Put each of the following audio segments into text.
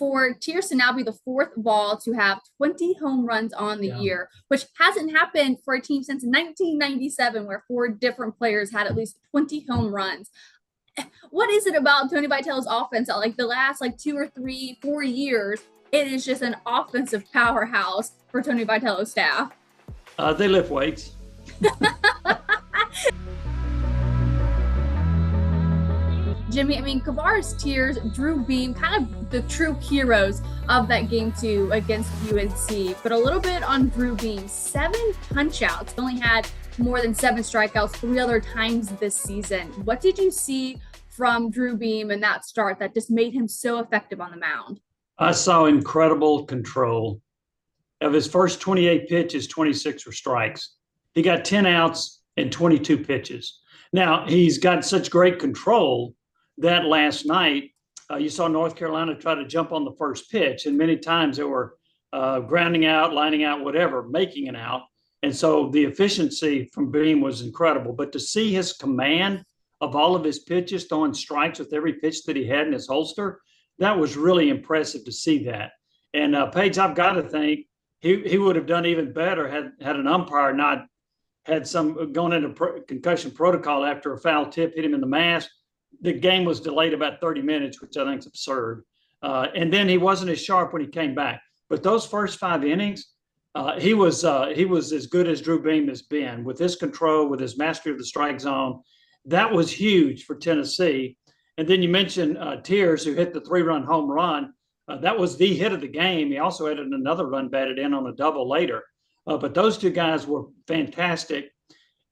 for Tears to now be the fourth Vol to have 20 home runs on the year, which hasn't happened for a team since 1997, where four different players had at least 20 home runs. What is it about Tony Vitello's offense that like the last like 2 or 3, 4 years, it is just an offensive powerhouse for Tony Vitello's staff? They lift weights. Jimmy, I mean, Kavares Tears, Drew Beam, kind of the true heroes of that game 2 against UNC. But a little bit on Drew Beam, 7 punch-outs. Only had more than 7 strikeouts 3 other times this season. What did you see from Drew Beam in that start that just made him so effective on the mound? I saw incredible control. Of his first 28 pitches, 26 were strikes. He got 10 outs and 22 pitches. Now, he's got such great control that last night you saw North Carolina try to jump on the first pitch, and many times they were grounding out, lining out, whatever, making an out. And so the efficiency from Beam was incredible. But to see his command of all of his pitches, throwing strikes with every pitch that he had in his holster, that was really impressive to see that. And Paige, I've got to think he would have done even better had an umpire not had some going into concussion protocol after a foul tip hit him in the mask. The game was delayed about 30 minutes, which I think is absurd. And then he wasn't as sharp when he came back. But those first 5 innings, he was as good as Drew Beam has been with his control, with his mastery of the strike zone. That was huge for Tennessee. And then you mentioned Tears, who hit the 3-run home run. That was the hit of the game. He also had another run batted in on a double later. But those 2 guys were fantastic.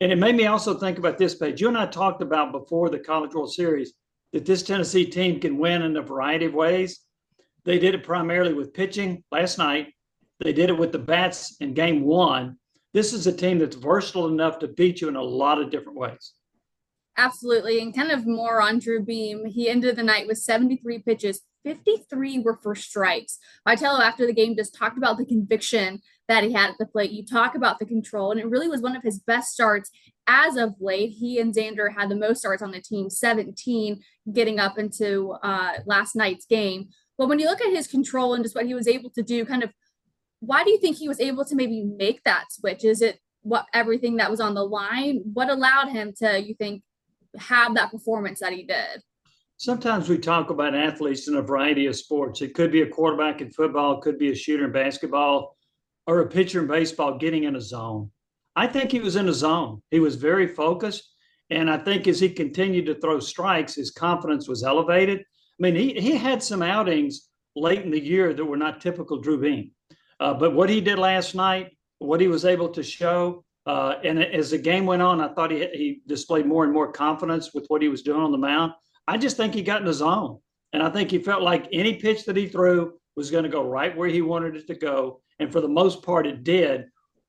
And it made me also think about this, Paige. You and I talked about before the College World Series that this Tennessee team can win in a variety of ways. They did it primarily with pitching last night. They did it with the bats in game 1. This is a team that's versatile enough to beat you in a lot of different ways. Absolutely. And kind of more on Drew Beam. He ended the night with 73 pitches. 53 were for strikes. Vitello, after the game, just talked about the conviction that he had at the plate. You talk about the control, and it really was one of his best starts as of late. He and Xander had the most starts on the team, 17, getting up into last night's game. But when you look at his control and just what he was able to do, kind of, why do you think he was able to maybe make that switch? Is it everything that was on the line? What allowed him to, you think, have that performance that he did? Sometimes we talk about athletes in a variety of sports. It could be a quarterback in football, it could be a shooter in basketball, or a pitcher in baseball getting in a zone. I think he was in a zone. He was very focused. And I think as he continued to throw strikes, his confidence was elevated. I mean, he had some outings late in the year that were not typical Drew Beam. But what he did last night, what he was able to show, and as the game went on, I thought he displayed more and more confidence with what he was doing on the mound. I just think he got in the zone. And I think he felt like any pitch that he threw was going to go right where he wanted it to go. And for the most part, it did.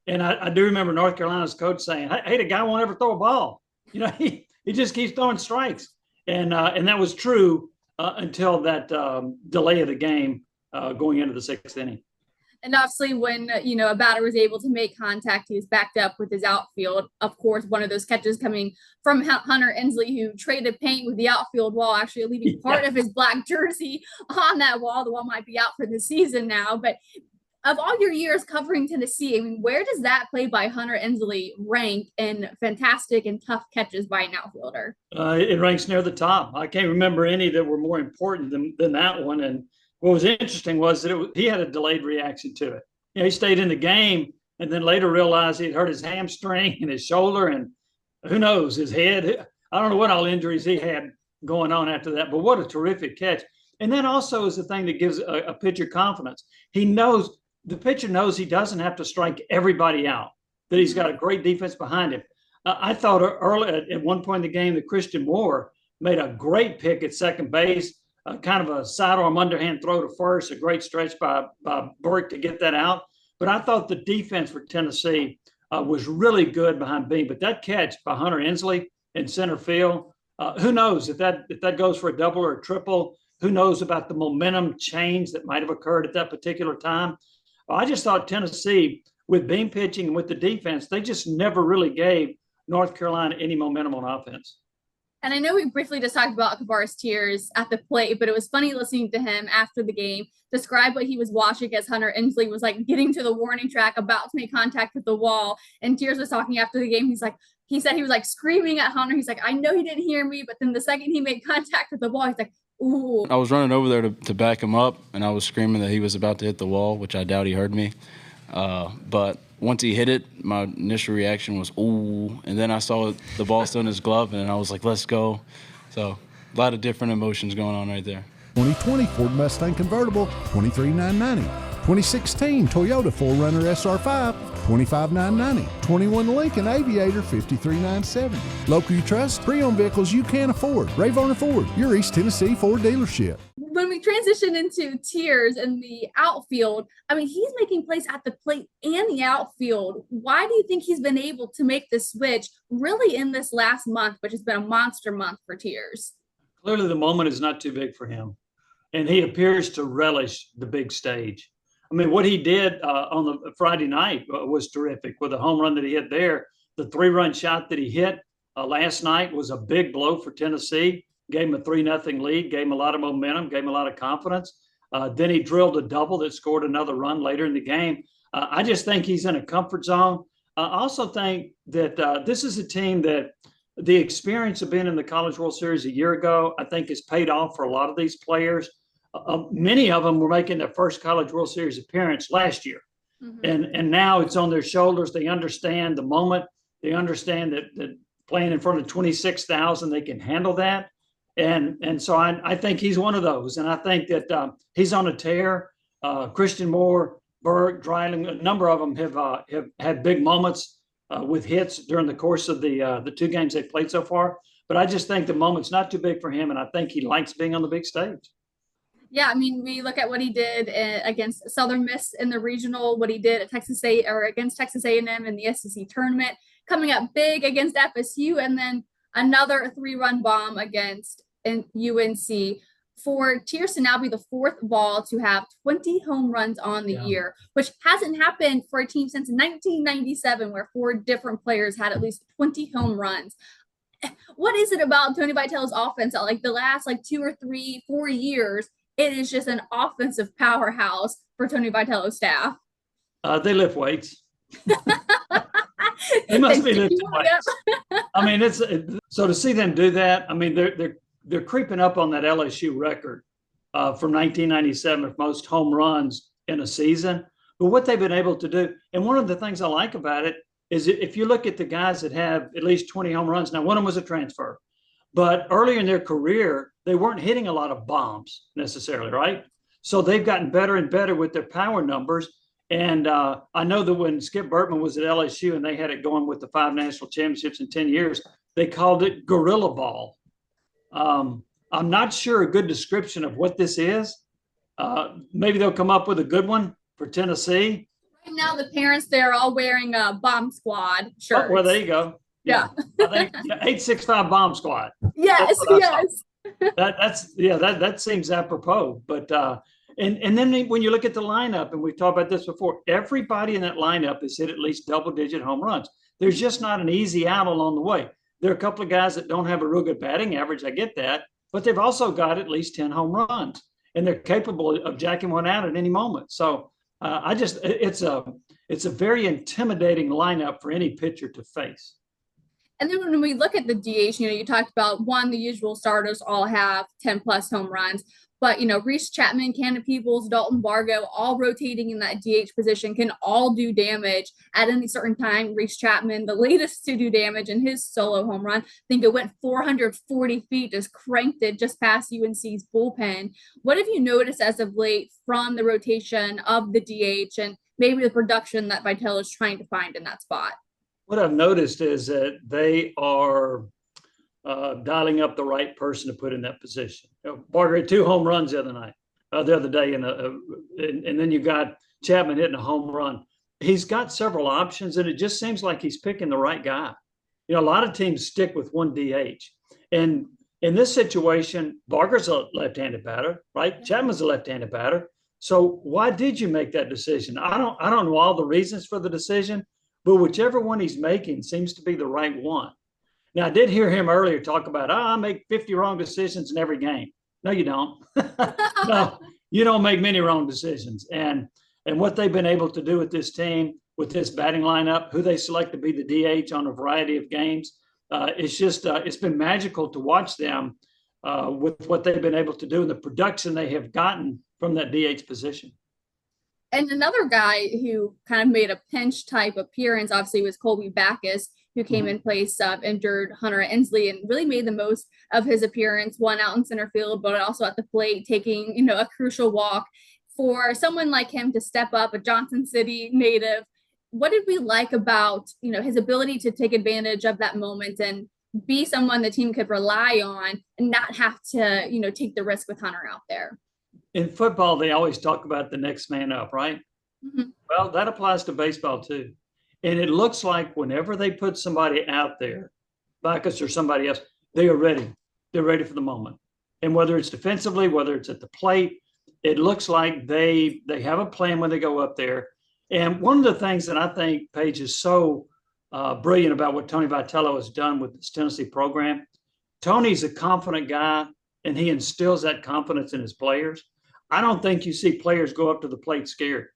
And I do remember North Carolina's coach saying, hey, the guy won't ever throw a ball. You know, he just keeps throwing strikes. And that was true until that delay of the game going into the 6th inning. And obviously when, a batter was able to make contact, he was backed up with his outfield. Of course, one of those catches coming from Hunter Ensley, who traded paint with the outfield wall, actually leaving part of his black jersey on that wall. The wall might be out for the season now. But of all your years covering Tennessee, I mean, where does that play by Hunter Ensley rank in fantastic and tough catches by an outfielder? It ranks near the top. I can't remember any that were more important than that one. And what was interesting was that he had a delayed reaction to it. He stayed in the game and then later realized he'd hurt his hamstring and his shoulder and who knows, his head. I don't know what all injuries he had going on after that, but what a terrific catch. And that also is the thing that gives a pitcher confidence. The pitcher knows he doesn't have to strike everybody out, that he's got a great defense behind him. I thought early at one point in the game that Christian Moore made a great pick at second base. Kind of a sidearm underhand throw to first, a great stretch by Burke to get that out. But I thought the defense for Tennessee was really good behind Beam. But that catch by Hunter Ensley in center field, who knows if that goes for a double or a triple? Who knows about the momentum change that might have occurred at that particular time? I just thought Tennessee, with Beam pitching and with the defense, they just never really gave North Carolina any momentum on offense. And I know we briefly just talked about Kavares Tears at the plate, but it was funny listening to him after the game describe what he was watching as Hunter Ensley was like getting to the warning track, about to make contact with the wall. And Tears was talking after the game. He's like, he said he was like screaming at Hunter. He's like, I know he didn't hear me, but then the second he made contact with the wall, he's like, ooh. I was running over there to back him up, and I was screaming that he was about to hit the wall, which I doubt he heard me. But once he hit it, my initial reaction was, ooh. And then I saw the ball still in his glove, and I was like, let's go. So a lot of different emotions going on right there. 2020 Ford Mustang convertible, $23,990. 2016 Toyota 4Runner SR5, $25,990. 21 Lincoln Aviator, $53,970. Local you trust, pre-owned vehicles you can afford. Ray Varner Ford, your East Tennessee Ford dealership. When we transition into Tears in the outfield, I mean, he's making plays at the plate and the outfield. Why do you think he's been able to make the switch really in this last month, which has been a monster month for Tears? Clearly, the moment is not too big for him, and he appears to relish the big stage. I mean, what he did on the Friday night was terrific with the home run that he hit there. The 3-run shot that he hit last night was a big blow for Tennessee. Gave him a 3-0 lead, gave him a lot of momentum, gave him a lot of confidence. Then he drilled a double that scored another run later in the game. I just think he's in a comfort zone. I also think that this is a team that the experience of being in the College World Series a year ago, I think, has paid off for a lot of these players. Many of them were making their first College World Series appearance last year. Mm-hmm. And now it's on their shoulders. They understand the moment. They understand that playing in front of 26,000, they can handle that. And so I think he's one of those. And I think that he's on a tear. Christian Moore, Berg, Dreiling, a number of them have had big moments with hits during the course of the 2 games they've played so far. But I just think the moment's not too big for him, and I think he likes being on the big stage. Yeah, I mean, we look at what he did against Southern Miss in the regional, what he did at Texas State or against Texas A&M in the SEC tournament, coming up big against FSU, and then another 3-run bomb against UNC. For Tears to now be the 4th Vol to have 20 home runs on the year, which hasn't happened for a team since 1997, where 4 different players had at least 20 home runs. What is it about Tony Vitello's offense that like the last 2 or 3, 4 years, it is just an offensive powerhouse for Tony Vitello's staff? They lift weights. They must be lifting weights. I mean, it's so to see them do that. I mean, they're creeping up on that LSU record from 1997 of most home runs in a season. But what they've been able to do, and one of the things I like about it is if you look at the guys that have at least 20 home runs, now one of them was a transfer, but earlier in their career, they weren't hitting a lot of bombs necessarily, right? So they've gotten better and better with their power numbers. And I know that when Skip Bertman was at LSU and they had it going with the 5 national championships in 10 years, they called it gorilla ball. I'm not sure a good description of what this is. Maybe they'll come up with a good one for Tennessee. Right now, the parents, they're all wearing a Bomb Squad shirts. Oh, well, there you go. Yeah. I think 865 Bomb Squad. Yes, yes. That seems apropos. But and then when you look at the lineup, and we've talked about this before, everybody in that lineup has hit at least double-digit home runs. There's just not an easy out along the way. There are a couple of guys that don't have a real good batting average. I get that. But they've also got at least 10 home runs, and they're capable of jacking one out at any moment. So it's a very intimidating lineup for any pitcher to face. And then when we look at the DH, you talked about the usual starters all have 10 plus home runs, but Reese Chapman, Cannon Peebles, Dalton Bargo, all rotating in that DH position can all do damage at any certain time. Reese Chapman, the latest to do damage in his solo home run, I think it went 440 feet, just cranked it just past UNC's bullpen. What have you noticed as of late from the rotation of the DH and maybe the production that Vitello is trying to find in that spot? What I've noticed is that they are dialing up the right person to put in that position. Barger had 2 home runs the other day, and then you got Chapman hitting a home run. He's got several options, and it just seems like he's picking the right guy. A lot of teams stick with one DH, and in this situation, Barger's a left-handed batter, right? Chapman's a left-handed batter. So why did you make that decision? I don't know all the reasons for the decision, but whichever one he's making seems to be the right one. Now, I did hear him earlier talk about, I make 50 wrong decisions in every game. No, you don't. No, you don't make many wrong decisions. And what they've been able to do with this team, with this batting lineup, who they select to be the DH on a variety of games, it's been magical to watch them with what they've been able to do and the production they have gotten from that DH position. And another guy who kind of made a pinch type appearance, obviously, was Colby Backus, who came in place of injured Hunter Ensley and really made the most of his appearance, one out in center field, but also at the plate, taking, a crucial walk. For someone like him to step up, a Johnson City native, what did we like about, his ability to take advantage of that moment and be someone the team could rely on and not have to, take the risk with Hunter out there? In football, they always talk about the next man up, right? Mm-hmm. Well, that applies to baseball too. And it looks like whenever they put somebody out there, Backus or somebody else, they are ready. They're ready for the moment. And whether it's defensively, whether it's at the plate, it looks like they have a plan when they go up there. And one of the things that I think Paige is so brilliant about what Tony Vitello has done with this Tennessee program, Tony's a confident guy, and he instills that confidence in his players. I don't think you see players go up to the plate scared.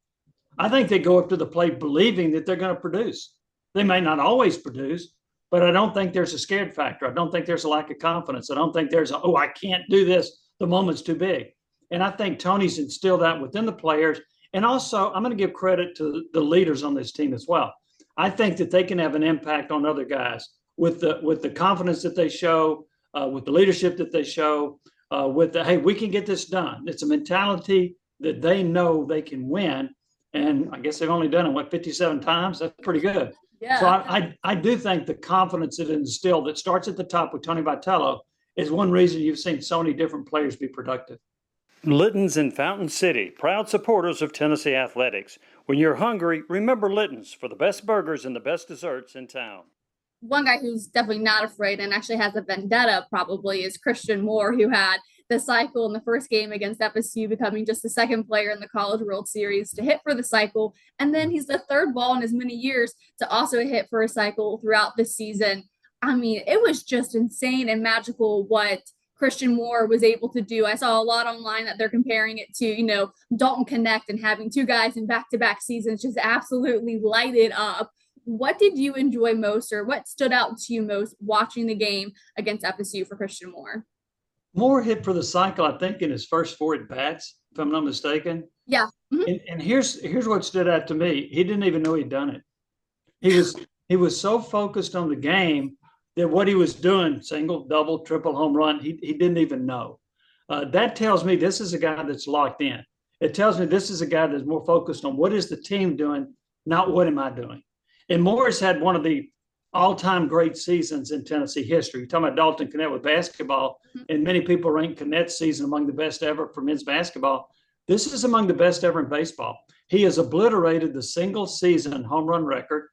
I think they go up to the plate believing that they're going to produce. They may not always produce, but I don't think there's a scared factor. I don't think there's a lack of confidence. I don't think there's I can't do this. The moment's too big. And I think Tony's instilled that within the players. And also, I'm going to give credit to the leaders on this team as well. I think that they can have an impact on other guys with the confidence that they show, with the leadership that they show, hey, we can get this done. It's a mentality that they know they can win. And I guess they've only done it, 57 times? That's pretty good. Yeah. So I do think the confidence that instilled that starts at the top with Tony Vitello is one reason you've seen so many different players be productive. Litton's in Fountain City, proud supporters of Tennessee athletics. When you're hungry, remember Litton's for the best burgers and the best desserts in town. One guy who's definitely not afraid and actually has a vendetta probably is Christian Moore, who had the cycle in the first game against FSU, becoming just the second player in the College World Series to hit for the cycle. And then he's the third ball in as many years to also hit for a cycle throughout the season. I mean, it was just insane and magical what Christian Moore was able to do. I saw a lot online that they're comparing it to, Dalton Connect and having two guys in back-to-back seasons just absolutely light it up. What did you enjoy most, or what stood out to you most watching the game against FSU for Christian Moore? Moore hit for the cycle, I think, in his first 4 at-bats, if I'm not mistaken. Yeah. Mm-hmm. And here's what stood out to me. He didn't even know he'd done it. He was so focused on the game that what he was doing, single, double, triple, home run, he didn't even know. That tells me this is a guy that's locked in. It tells me this is a guy that's more focused on what is the team doing, not what am I doing. And Moore's had one of the all-time great seasons in Tennessee history. You're talking about Dalton Connect with basketball, and many people rank Connett's season among the best ever for men's basketball. This is among the best ever in baseball. He has obliterated the single-season home run record.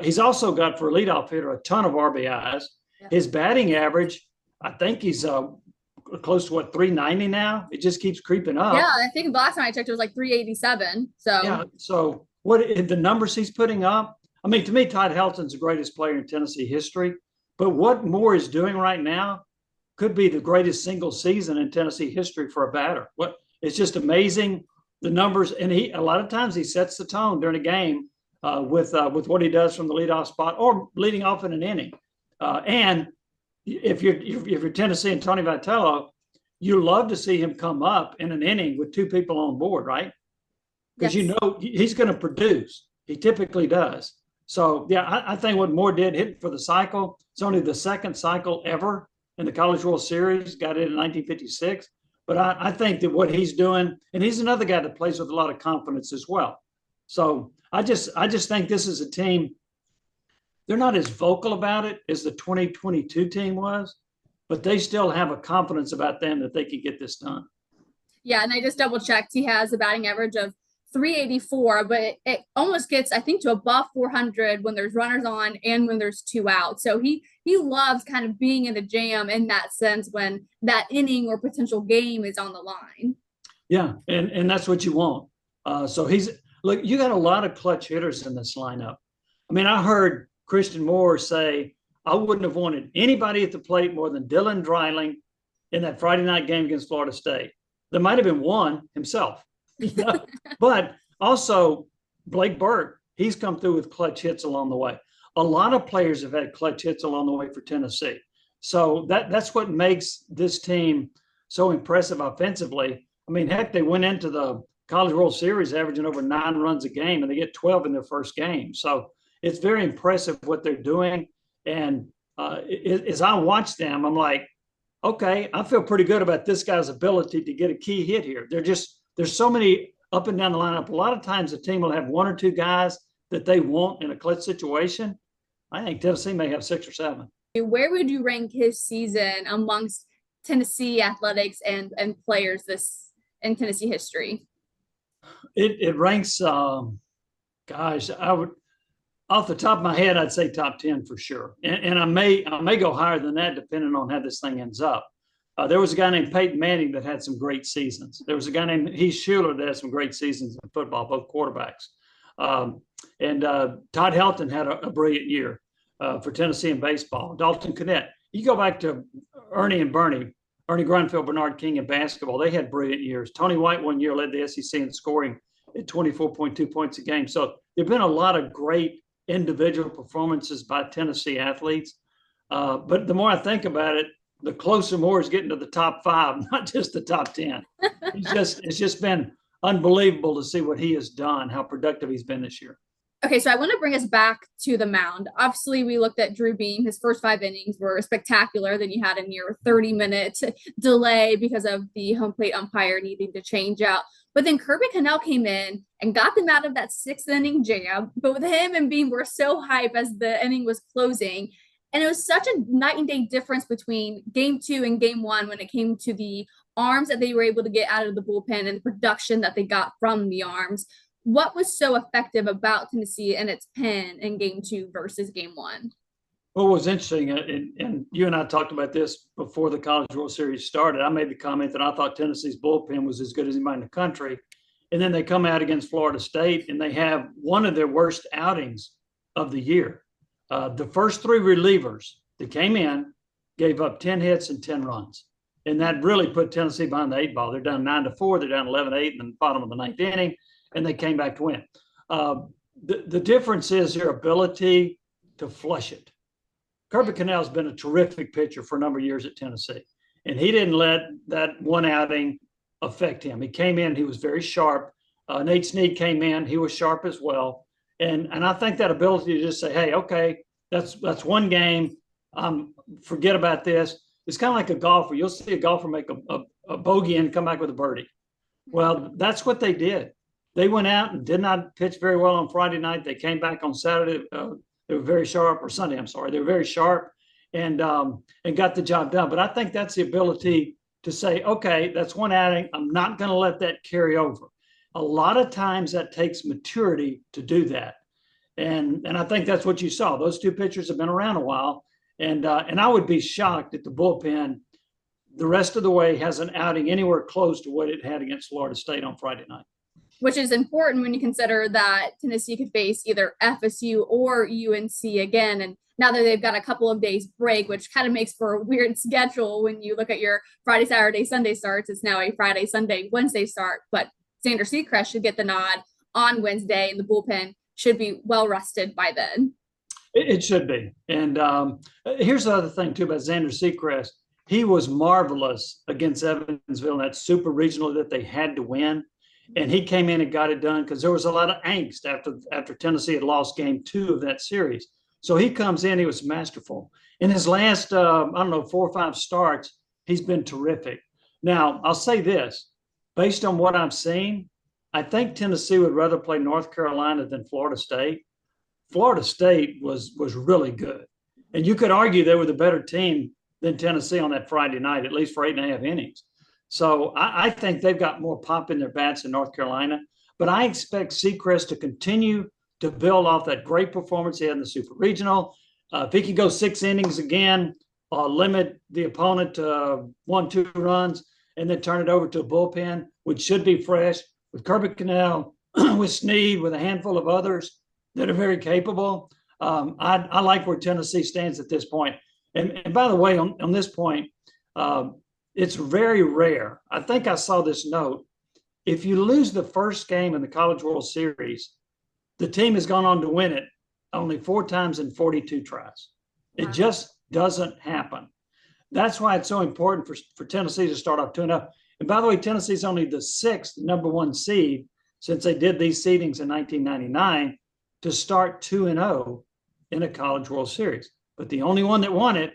He's also got, for a leadoff hitter, a ton of RBIs. Yeah. His batting average, I think he's close to 390 now. It just keeps creeping up. Yeah, I think the last time I checked, it was 387. So yeah. So what the numbers he's putting up? I mean, to me, Todd Helton's the greatest player in Tennessee history. But what Moore is doing right now could be the greatest single season in Tennessee history for a batter. It's just amazing, the numbers. And a lot of times he sets the tone during a game with what he does from the leadoff spot or leading off in an inning. And if you're Tennessee and Tony Vitello, you love to see him come up in an inning with 2 people on board, right? Because yes. He's going to produce. He typically does. So, yeah, I think what Moore did, hit for the cycle. It's only the second cycle ever in the College World Series, got it in 1956. But I think that what he's doing, and he's another guy that plays with a lot of confidence as well. So I just think this is a team, they're not as vocal about it as the 2022 team was, but they still have a confidence about them that they can get this done. Yeah, and I just double-checked. He has a batting average of 384, but it almost gets, I think, to above 400 when there's runners on and when there's 2 out. So he loves kind of being in a jam in that sense when that inning or potential game is on the line. Yeah, and that's what you want. So look, you got a lot of clutch hitters in this lineup. I mean, I heard Christian Moore say, I wouldn't have wanted anybody at the plate more than Dylan Dreiling in that Friday night game against Florida State. There might have been one himself, but also Blake Burke, he's come through with clutch hits along the way. A lot of players have had clutch hits along the way for Tennessee. So that's what makes this team so impressive offensively. I mean, heck, they went into the College World Series averaging over 9 runs a game, and they get 12 in their first game. So it's very impressive what they're doing. And as I watch them, I'm like, okay, I feel pretty good about this guy's ability to get a key hit here. There's so many up and down the lineup. A lot of times the team will have 1 or 2 guys that they want in a clutch situation. I think Tennessee may have 6 or 7. Where would you rank his season amongst Tennessee athletics and players this in Tennessee history? It ranks, gosh, I would, off the top of my head, I'd say top 10 for sure. And I may go higher than that depending on how this thing ends up. There was a guy named Peyton Manning that had some great seasons. There was a guy named Heath Schuler that had some great seasons in football, both quarterbacks. And Todd Helton had a brilliant year for Tennessee in baseball. Dalton Connett. You go back to Ernie and Bernie Grunfeld, Bernard King in basketball. They had brilliant years. Tony White one year led the SEC in scoring at 24.2 points a game. So there have been a lot of great individual performances by Tennessee athletes. But the more I think about it, the closer Moore is getting to the top 5, not just the top 10. It's just been unbelievable to see what he has done, how productive he's been this year. Okay, so I want to bring us back to the mound. Obviously, we looked at Drew Beam. His first 5 innings were spectacular. Then you had a near 30-minute delay because of the home plate umpire needing to change out. But then Kirby Connell came in and got them out of that 6th inning jam. But with him and Beam were so hype as the inning was closing. And it was such a night and day difference between game 2 and game 1 when it came to the arms that they were able to get out of the bullpen and the production that they got from the arms. What was so effective about Tennessee and its pen in game 2 versus game 1? What was interesting, and you and I talked about this before the College World Series started. I made the comment that I thought Tennessee's bullpen was as good as anybody in the country. And then they come out against Florida State, and they have one of their worst outings of the year. The first 3 relievers that came in gave up 10 hits and 10 runs. And that really put Tennessee behind the 8 ball. They're down 9-4. They're down 11-8 in the bottom of the 9th inning, and they came back to win. The difference is their ability to flush it. Kirby Connell's been a terrific pitcher for a number of years at Tennessee, and he didn't let that one outing affect him. He came in, he was very sharp. Nate Snead came in, he was sharp as well. And I think that ability to just say, hey, okay, that's one game. Forget about this. It's kind of like a golfer. You'll see a golfer make a bogey and come back with a birdie. Well, that's what they did. They went out and did not pitch very well on Friday night. They came back on Saturday. They were very sharp, or Sunday, I'm sorry. They were very sharp and got the job done. But I think that's the ability to say, okay, that's one outing. I'm not going to let that carry over. A lot of times that takes maturity to do that. And I think that's what you saw. Those 2 pitchers have been around a while. And I would be shocked if the bullpen the rest of the way has an outing anywhere close to what it had against Florida State on Friday night. Which is important when you consider that Tennessee could face either FSU or UNC again. And now that they've got a couple of days break, which kind of makes for a weird schedule when you look at your Friday, Saturday, Sunday starts, it's now a Friday, Sunday, Wednesday start. But Xander Seacrest should get the nod on Wednesday, and the bullpen should be well rested by then. It should be. And here's the other thing, too, about Xander Seacrest. He was marvelous against Evansville in that super regional that they had to win. And he came in and got it done because there was a lot of angst after Tennessee had lost game 2 of that series. So he comes in, he was masterful. In his last, 4 or 5 starts, he's been terrific. Now, I'll say this. Based on what I've seen, I think Tennessee would rather play North Carolina than Florida State. Florida State was really good. And you could argue they were the better team than Tennessee on that Friday night, at least for 8.5 innings. So I think they've got more pop in their bats in North Carolina. But I expect Seacrest to continue to build off that great performance he had in the Super Regional. If he can go 6 innings again, limit the opponent to 1-2 runs, and then turn it over to a bullpen, which should be fresh, with Kirby Connell, with Snead, with a handful of others that are very capable. I like where Tennessee stands at this point. And by the way, on this point, it's very rare. I think I saw this note. If you lose the first game in the College World Series, the team has gone on to win it only 4 times in 42 tries. Wow. It just doesn't happen. That's why it's so important for Tennessee to start off 2-0. And by the way, Tennessee's only the 6th number 1 seed since they did these seedings in 1999 to start 2-0 in a College World Series. But the only one that won it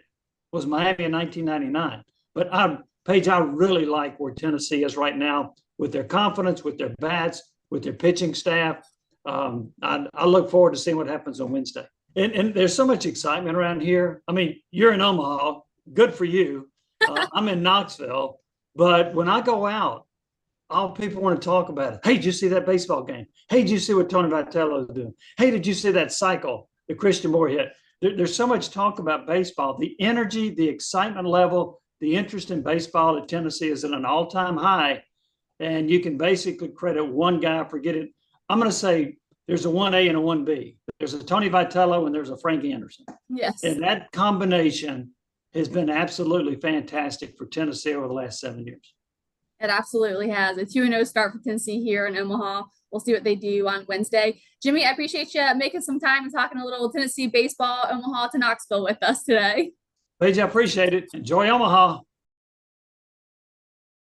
was Miami in 1999. But Paige, I really like where Tennessee is right now with their confidence, with their bats, with their pitching staff. I look forward to seeing what happens on Wednesday. And there's so much excitement around here. I mean, you're in Omaha. Good for you. I'm in Knoxville. But when I go out, all people want to talk about it. Hey, did you see that baseball game? Hey, did you see what Tony Vitello is doing? Hey, did you see that cycle that Christian Moore hit? There's so much talk about baseball. The energy, the excitement level, the interest in baseball at Tennessee is at an all-time high. And you can basically credit one guy for getting. I'm going to say there's a 1A and a 1B. There's a Tony Vitello and there's a Frank Anderson. Yes. And that combination has been absolutely fantastic for Tennessee over the last 7 years. It absolutely has. A 2-0 start for Tennessee here in Omaha. We'll see what they do on Wednesday. Jimmy, I appreciate you making some time and talking a little Tennessee baseball, Omaha to Knoxville with us today. Paige, I appreciate it. Enjoy Omaha.